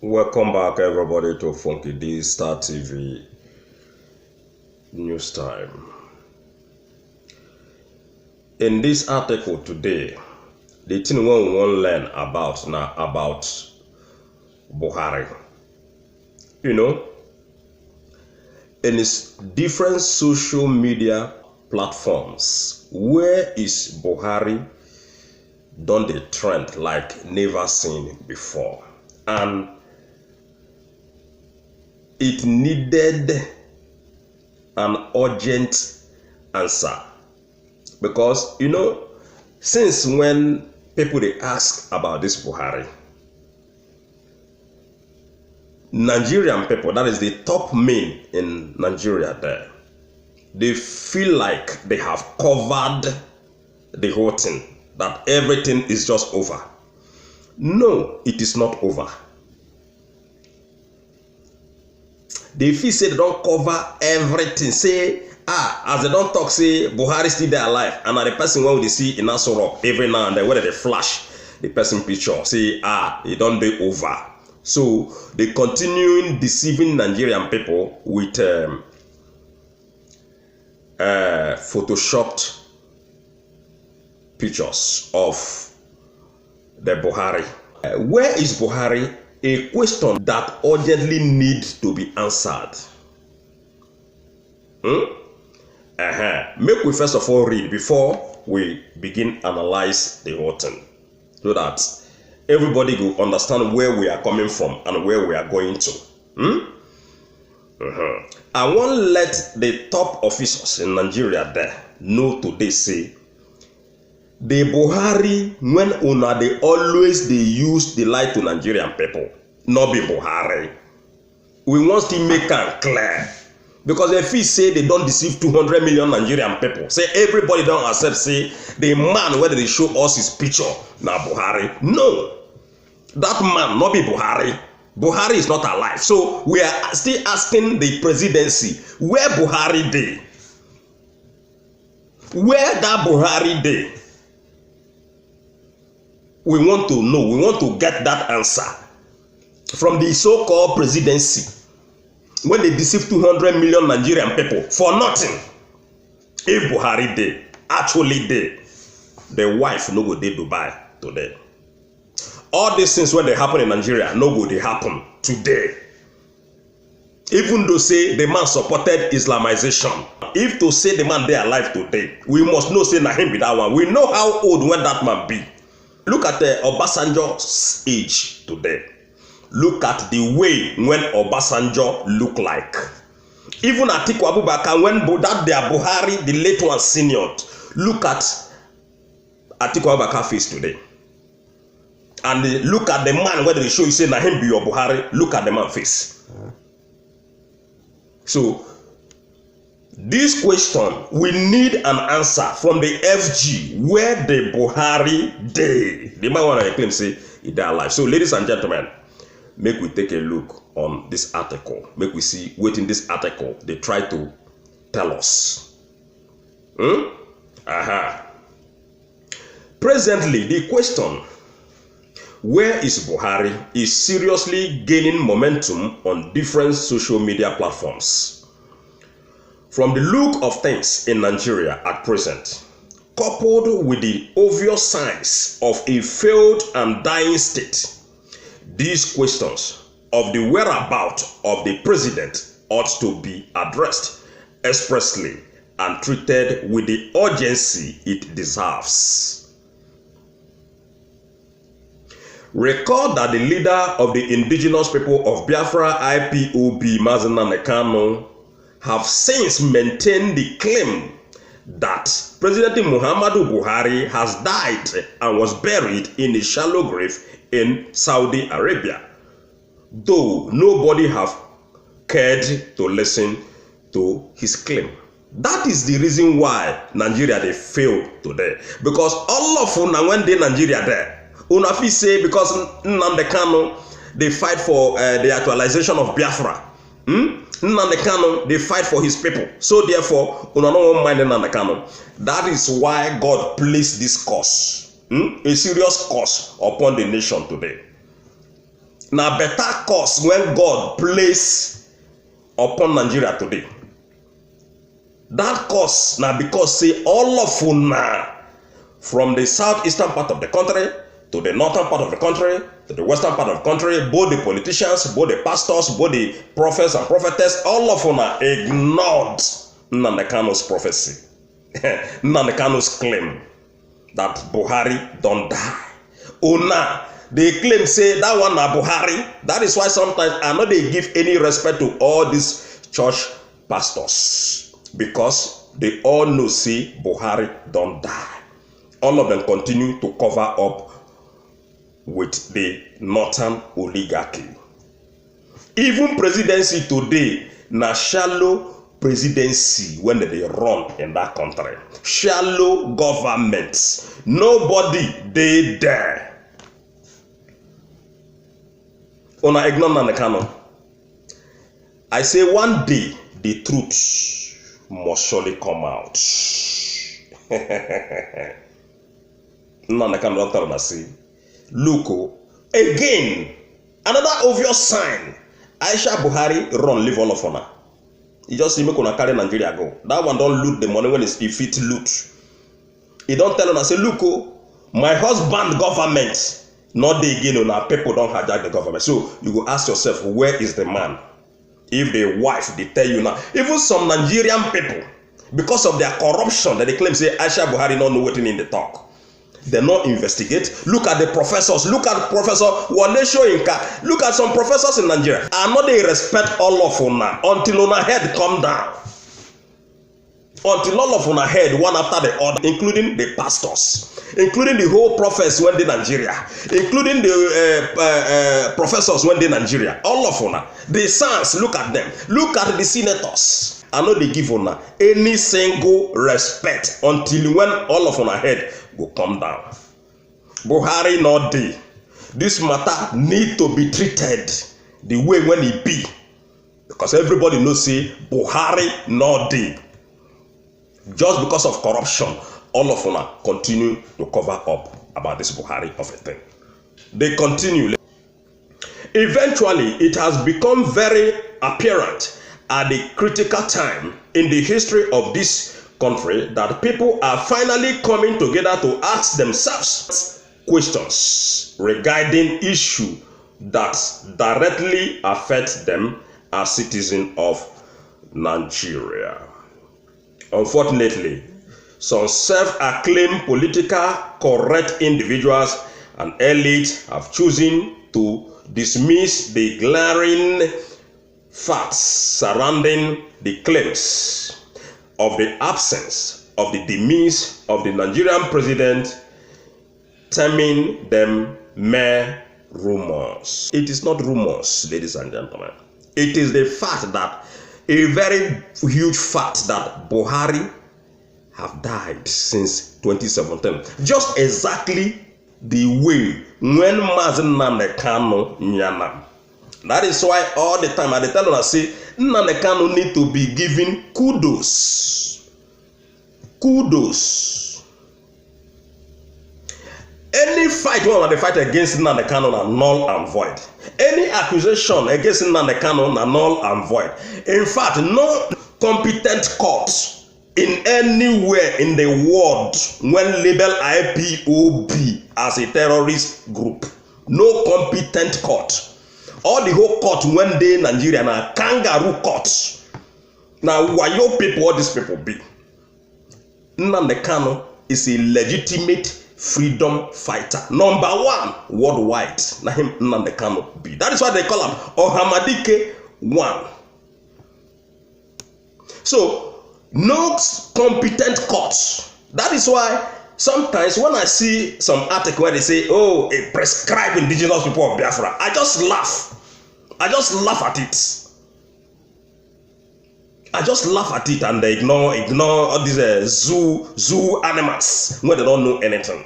Welcome back, everybody, to Funky D Star TV News Time. In this article today, the thing we want to learn about now about Buhari. You know, in its different social media platforms, where is Buhari done the trend like never seen before? And it needed an urgent answer because, you know, since when people they ask about this Buhari, Nigerian people, that is the top men in Nigeria there, they feel like they have covered the whole thing, that everything is just over. No, it is not over. They feel say they don't cover everything. Say, as they don't talk, say Buhari still there alive. And the person when they see in Aso Rock every now and then, whether they flash the person picture, say, it don't be over. So they continuing deceiving Nigerian people with photoshopped pictures of the Buhari. Where is Buhari? A question that urgently needs to be answered. Make we first of all read before we begin analyze the whole thing, so that everybody will understand where we are coming from and where we are going to. I want to let the top officials in Nigeria there know today, say, the Buhari, when una they always they use the lie to Nigerian people, not be Buhari. We want to make it clear. Because if we say they don't deceive 200 million Nigerian people, say everybody don't accept, say the man whether they show us his picture, now Buhari. No, that man not be Buhari. Buhari is not alive. So we are still asking the presidency, where Buhari dey? Where that Buhari dey? We want to know, we want to get that answer from the so-called presidency. When they deceive 200 million Nigerian people for nothing. If Buhari dey, actually dey, the wife no go dey Dubai today. All these things when they happen in Nigeria, no go they happen today. Even though say the man supported Islamization, if to say the man dey alive today, we must know say na him be that one. We know how old when that man be. Look at the Obasanjo's age today. Look at the way when Obasanjo look like. Even Atiku Abubakar, when that their Buhari, the late one senior, look at Atiku Abubakar face today. And look at the man where they show you say na him be your Buhari, look at the man face. So this question, we need an answer from the FG, where the Buhari dey. The man want to claim say he dey alive. So ladies and gentlemen, make we take a look on this article. Make we see what in this article they try to tell us. Presently, the question, where is Buhari, is seriously gaining momentum on different social media platforms. From the look of things in Nigeria at present, coupled with the obvious signs of a failed and dying state, these questions of the whereabouts of the president ought to be addressed expressly and treated with the urgency it deserves. Recall that the leader of the indigenous people of Biafra IPOB, Mazi Nnamdi Kanu, have since maintained the claim that President Muhammadu Buhari has died and was buried in a shallow grave in Saudi Arabia, though nobody have cared to listen to his claim. That is the reason why Nigeria they failed today. Because all of una when they Nigeria there, una fit say because Nnamdi Kanu they fight for the actualization of Biafra. Nnamdi Kanu they fight for his people. So therefore, una no one mind Nnamdi Kanu. That is why God placed this curse, a serious curse upon the nation today. na better cause when God place upon Nigeria today. That cause na because say all of una from the southeastern part of the country to the northern part of the country to the western part of the country, both the politicians, both the pastors, both the prophets and prophetess, all of una ignored Nnamdi Kanu's prophecy, Nnamdi Kanu's claim that Buhari don't die. Una, they claim say that one na Buhari. That is why sometimes I know they give any respect to all these church pastors, because they all know say Buhari don't die. All of them continue to cover up with the northern oligarchy. Even presidency today na shallow presidency when they run in that country. Shallow government. Nobody they there. Una ignore Nnamdi Kanu. I say one day the truth must surely come out. Nnamdi Kanu don't tell us say, look, again, another obvious sign. Aisha Buhari run leave all of una. He just see me gonna carry Nigeria go. That one don't loot the money when it's fit loot. He don't tell una say, look, my husband government. Not the again on our people don't hijack the government. So you go ask yourself, where is the man? If the wife, they tell you now. Even some Nigerian people, because of their corruption that they claim say Aisha Buhari don't know what in the talk. They not investigate. Look at the professors. Look at Professor Wole Soyinka. Look at some professors in Nigeria. And not they respect all of una until una head come down. Until all of una head one after the other, including the pastors, including the whole prophets when they Nigeria, including the professors when they Nigeria, all of una, the sons, look at them, look at the senators. I know they give una any single respect until when all of una head will come down. Buhari not dey. This matter need to be treated the way when it be, because everybody knows say Buhari not dey. Just because of corruption, all of una continue to cover up about this Buhari of a thing. They continue. Eventually, it has become very apparent at the critical time in the history of this country that people are finally coming together to ask themselves questions regarding issues that directly affect them as citizens of Nigeria. Unfortunately, some self-acclaimed political correct individuals and elites have chosen to dismiss the glaring facts surrounding the claims of the absence of the demise of the Nigerian president, terming them mere rumors. It is not rumors, ladies and gentlemen. It is the fact that a very huge fact that Buhari have died since 2017. Just exactly the way when Mazen Nnamdi Kanu nyana. That is why all the time I tell us say Nnamdi Kanu need to be given kudos. Kudos. Any fight one they fight against Nnamdi Kanu are null and void. Any accusation against Nnamdi Kanu are null and void. In fact, no competent court in anywhere in the world when label IPOB as a terrorist group, no competent court. All the whole court when they Nigeria na kangaroo courts. Now wayo people, all these people be. Nnamdi Kanu is a legitimate freedom fighter, number one worldwide. Na him Nnamdi Kanu be. That is why they call him Ohamadike 1. So no competent courts. That is why sometimes when I see some article where they say, oh, a prescribed indigenous people of Biafra, I just laugh. I just laugh at it. I just laugh at it and they ignore all these zoo animals when they don't know anything.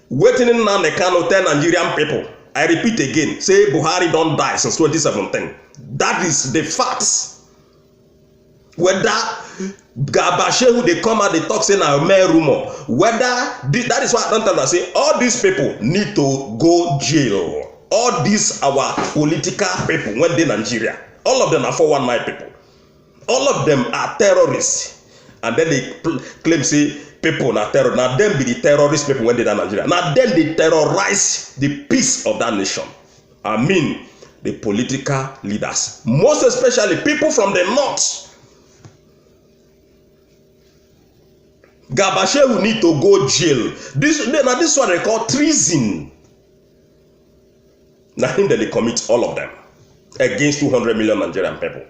Waiting in Nnamdi Kanu tell Nigerian people, I repeat again, say Buhari don't die since 2017. That is the facts. Whether Gabashehu they come out, they talk saying a mere rumor. Whether that is why I don't tell them, say all these people need to go jail. all these our political people when they Nigeria, all of them are 419 people. All of them are terrorists. And then they claim say people are terrorists. Now them be the terrorist people when they are Nigeria. Now then they terrorize the peace of that nation. I mean the political leaders, most especially people from the north. Gabashewu need to go jail. This one they call treason. Now him that they commit all of them against 200 million Nigerian people.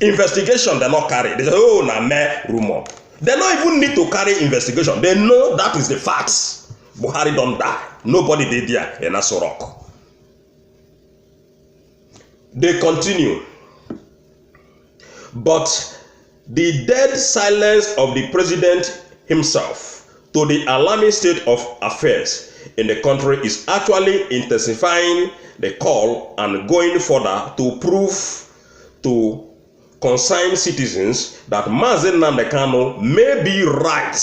Investigation they not carry. They say, oh, na mere rumor. They don't even need to carry investigation. They know that is the facts. Buhari don't die. Nobody did there in Aso Rock. They continue. But the dead silence of the president himself to the alarming state of affairs in the country is actually intensifying the call and going further to prove to concerned citizens that Mazi Nnamdi Kanu may be right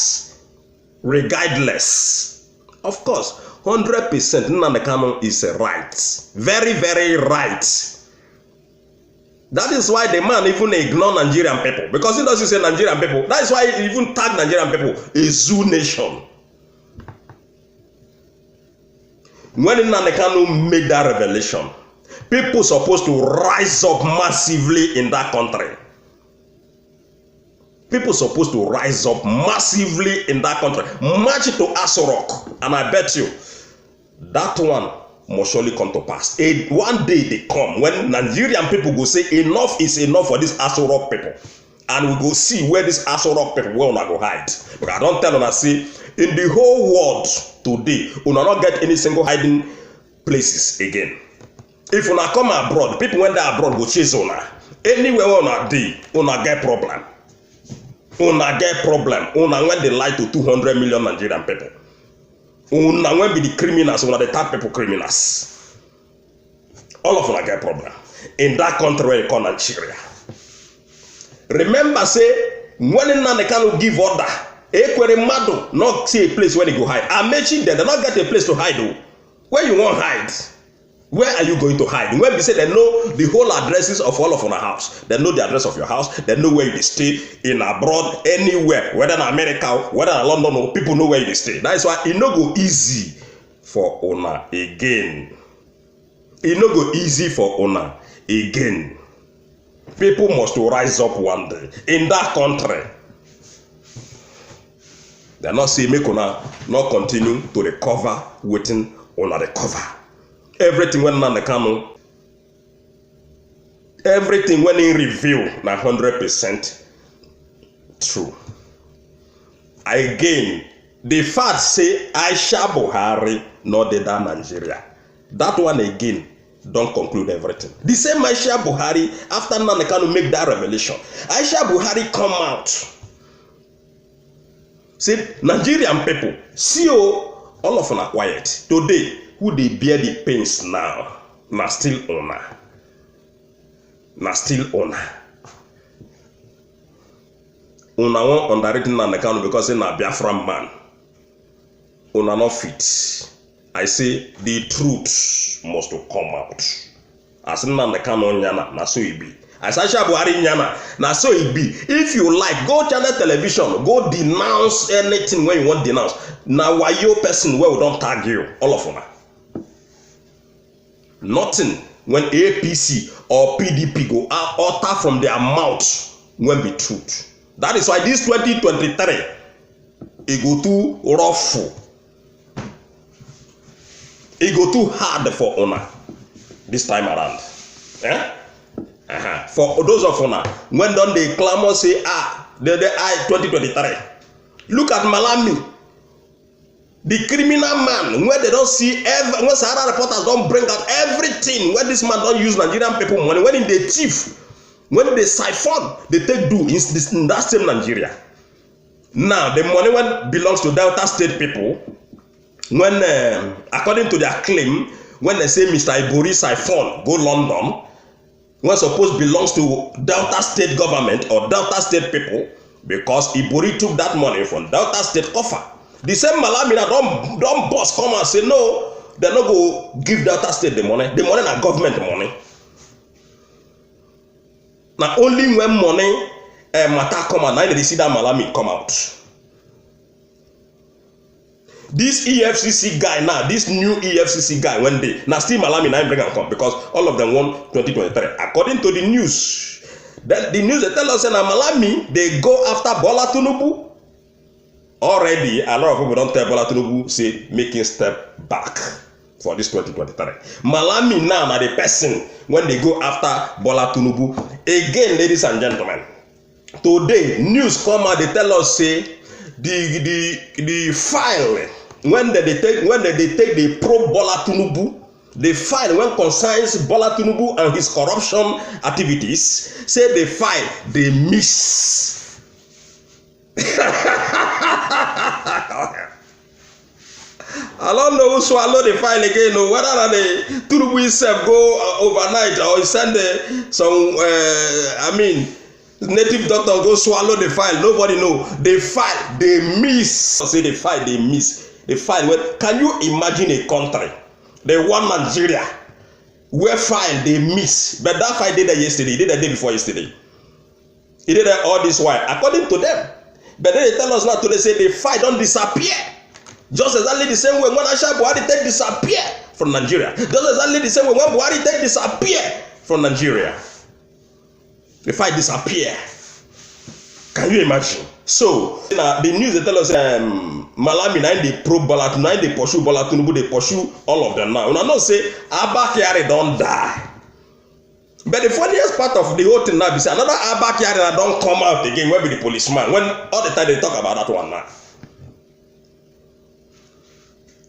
regardless. Of course, 100% Nnamdi Kanu is right. Very, very right. That is why the man even ignore Nigerian people. Because he doesn't say Nigerian people. That is why he even tag Nigerian people a zoo nation. When Nnamdi Kanu made that revelation, people supposed to rise up massively in that country. People supposed to rise up massively in that country. March to Aso Rock. And I bet you, that one must surely come to pass. One day they come when Nigerian people go say enough is enough for this Aso Rock people. And we go see where this Aso Rock people will not go hide. But I don't tell una say in the whole world today, we will not get any single hiding places again. If una come abroad, people when they are abroad go chase una. Anywhere una dey, una get problem. Una get problem. Una when they lie to 200 million Nigerian people. Una when be the criminals, una the third people criminals. All of una get problem. In that country where you call Nigeria. Remember say, when Nnamdi Kanu give order, Ekwere Madu not see a place where they go hide. I mentioned them, they not get a place to hide though. Where you want hide? Where are you going to hide? When we say they know the whole addresses of all of our house, they know the address of your house, they know where you stay in abroad, anywhere, whether in America, whether in London, people know where you stay. That is why it no go easy for una again. It no go easy for una again. People must rise up one day in that country. They not say make una not continue to recover, waiting on recover. Everything when Nnamdi Kanu, everything when in review na 100% true. Again, the fact say Aisha Buhari not the Nigeria. That one again don't conclude everything. The same Aisha Buhari after Nnamdi Kanu make that revelation. Aisha Buhari come out. Say Nigerian people, see all of them are quiet today. Who they bear the pains now? Na still owner. Na still owner. Una won't underrate Nnamdi Kanu because he na Biafran man. Una not fit. I say the truth must come out. As Nnamdi Kanu nyana na so it be. As Aisha Buhari nyana na so it be. If you like, go channel television, go denounce anything when you want denounce. Now why your person where we don't tag you, all of una. Nothing when APC or PDP go utter from their mouth when be truth. That is why this 2023 it go too rough. It go too hard for una this time around. For those of una when don't they clamor say the 2023. Look at Malami. The criminal man, when they don't see, when Sahara reporters don't bring out everything, when this man don't use Nigerian people money, when they thief, when they siphon, they take do in that same Nigeria. Now, the money when belongs to Delta State people, when according to their claim, when they say Mr. Ibori siphon go London, when supposed belongs to Delta State government or Delta State people, because Ibori took that money from Delta State coffer. The same Malamina don't boss come and say no, they no go give Delta State the money. The money na government money. Now only when money matter come out, now they see that Malami come out. This EFCC guy now, this new EFCC guy, when they now still Malami now bring and come because all of them won 2023. According to the news, that the news they tell us that Malami they go after Bola Tinubu. Already, a lot of people don't tell Bola Tinubu say making step back for this 2023. Malami now are the person when they go after Bola Tinubu. Again, ladies and gentlemen, today news come out they tell us say the file when they take the pro Bola Tinubu, the file when concerns Bola Tinubu and his corruption activities, say the file they miss. I don't know who swallow the file again, or whether the Tinubu himself go overnight or he send some native doctor go swallow the file. Nobody know. The file they miss. Say the file they miss. The file. Well, can you imagine a country, the one Nigeria, where file they miss? But that file did that yesterday. He did that day before yesterday. He did that all this while, according to them. But then they tell us now today say the file don't disappear. Just exactly the same way when Aisha Buhari take disappear from Nigeria. Just exactly the same way when Buhari take disappear from Nigeria. The fight disappear. Can you imagine? So the news they tell us Malami now they probe Bola Tinubu, now they pursue Bola Tinubu, they pursue all of them now. Una know say Abba Kyari don't die. But the funniest part of the whole thing now is another Abba Kyari don't come out again. Where be the policeman? When all the time they talk about that one now.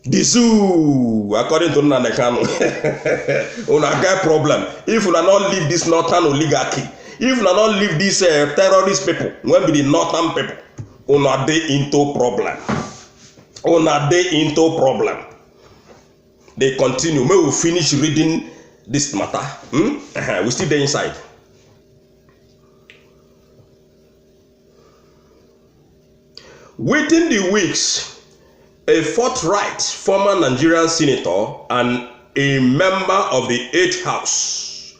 The zoo, according to Nnamdi Kanu, una get problem. If una not leave this northern oligarchy, if una not leave these terrorist people, when be the northern people, una dey into problem. Una dey into problem. They continue. May we finish reading this matter. We still there inside. Within the weeks, a forthright former Nigerian senator and a member of the 8th House,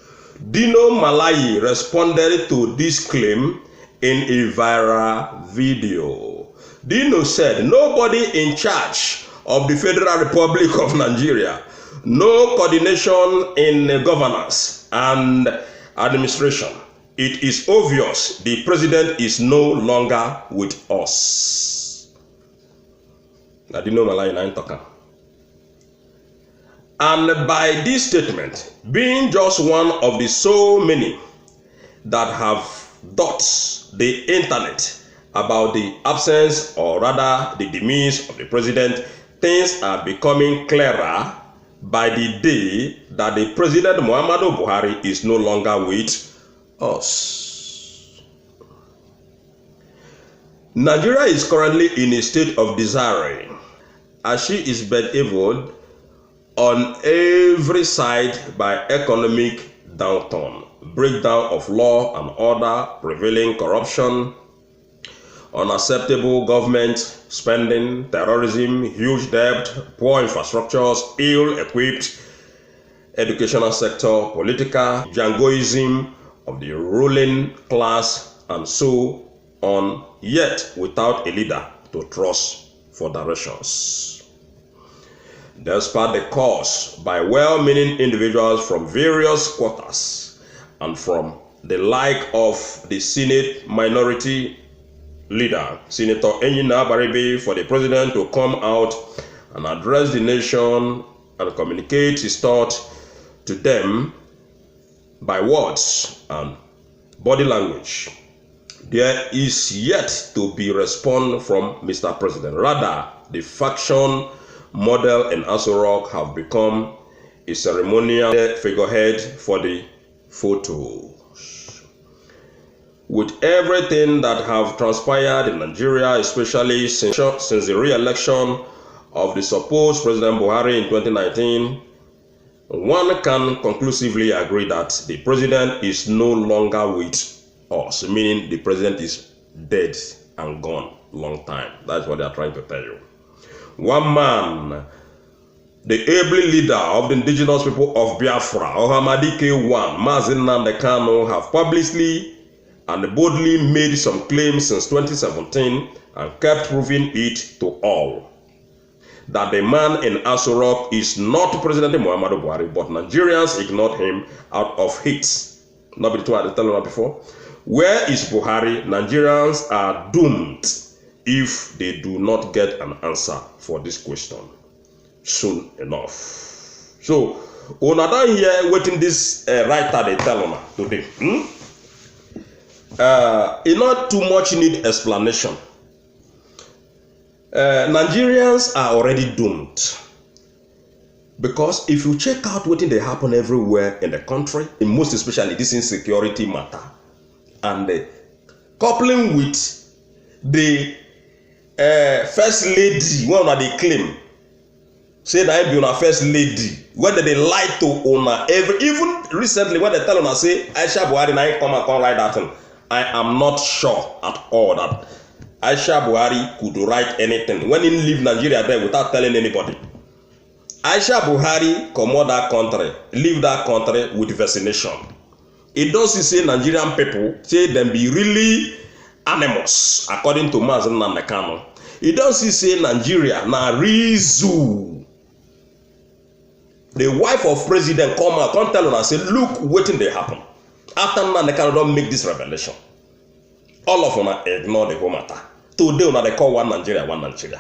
Dino Malayi, responded to this claim in a viral video. Dino said, "Nobody in charge of the Federal Republic of Nigeria, no coordination in governance and administration. It is obvious the president is no longer with us." I didn't know Malayi na talking. And by this statement, being just one of the so many that have dots the internet about the absence or rather the demise of the president, things are becoming clearer by the day that the President Muhammadu Buhari is no longer with us. Nigeria is currently in a state of disarray, as she is bedeviled on every side by economic downturn, breakdown of law and order, prevailing corruption, unacceptable government spending, terrorism, huge debt, poor infrastructures, ill-equipped educational sector, political jangoism of the ruling class, and so on, yet without a leader to trust for directions. Despite the calls by well-meaning individuals from various quarters and from the like of the Senate Minority Leader, Senator Enyinna Baribe, for the president to come out and address the nation and communicate his thought to them by words and body language, there is yet to be response from Mr. President. Rather, the faction model in Aso Rock have become a ceremonial figurehead for the photos. With everything that have transpired in Nigeria, especially since the re-election of the supposed President Buhari in 2019, one can conclusively agree that the president is no longer with us, meaning the president is dead and gone long time. That's what they are trying to tell you. One man the able leader of the indigenous people of Biafra, Ohamadike I, Mazi Nnamdi Kanu, have publicly and boldly made some claims since 2017 and kept proving it to all. That the man in Aso Rock is not President Muhammadu Buhari, but Nigerians ignored him out of hate. Not between I tell you before. Where is Buhari? Nigerians are doomed if they do not get an answer for this question soon enough. So, una don hear wetin this writer they tell una today. It not too much need explanation. Nigerians are already doomed. Because if you check out what they happen everywhere in the country, and most especially this insecurity matter, and coupling with the first lady, one of they claim, say that I be una first lady, whether they lie to una even recently when they tell una say Aisha Buhari na come and write that thing, I am not sure at all that Aisha Buhari could write anything when he leave Nigeria there without telling anybody. Aisha Buhari come out that country, leave that country with vaccination. It does say Nigerian people say them be really animals, according to Mazi Nnamdi Kanu. It does say Nigeria na Rizu. The wife of president come out, come tell her, say, look, waiting they happen. After Nnamdi Kanu don't make this revelation. All of them ignore the whole matter. Today, they call one Nigeria, one Nigeria.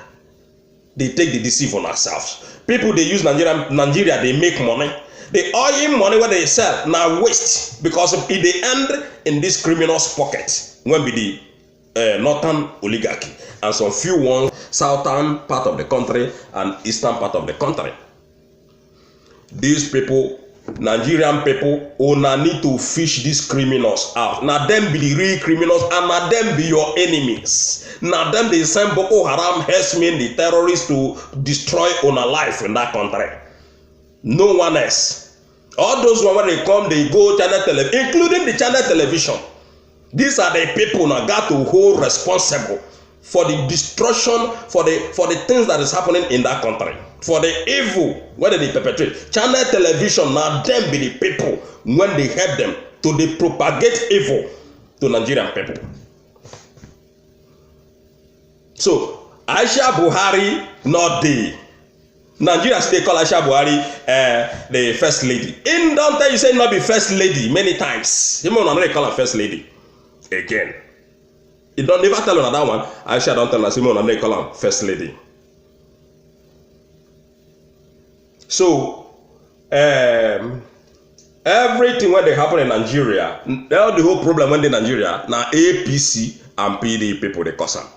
They take the deceive on ourselves. People they use Nigeria, they make money. The oil money what they sell now waste because it they end in this criminal's pocket. When be the northern oligarchy and some few ones southern part of the country and eastern part of the country. These people, Nigerian people, una need to fish these criminals out. Now them be the real criminals and now them be your enemies. Now them they send Boko Haram herdsmen, the terrorists to destroy una life in that country. No one else. All those when they come, they go channel television, including the channel television. These are the people now got to hold responsible for the destruction, for the things that is happening in that country, for the evil whether they perpetrate. Channel television now them be the people when they help them to they propagate evil to Nigerian people. So Aisha Buhari not the Nigeria they call Aisha Buhari the first lady. In don't tell you say not be first lady many times. You know they call her first lady again. You don't never tell her that one. Aisha don't tell her Simon they call her first lady. So everything when they happen in Nigeria, the whole problem when they Nigeria now APC and PD people they cause them.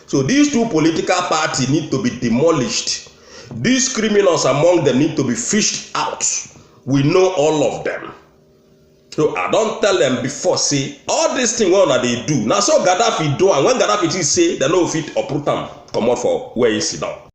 So these two political parties need to be demolished. These criminals among them need to be fished out. We know all of them. So I don't tell them before say all these things what they do. Now so Gaddafi do and when Gaddafi say they know fit uproot them come out for where he sit down.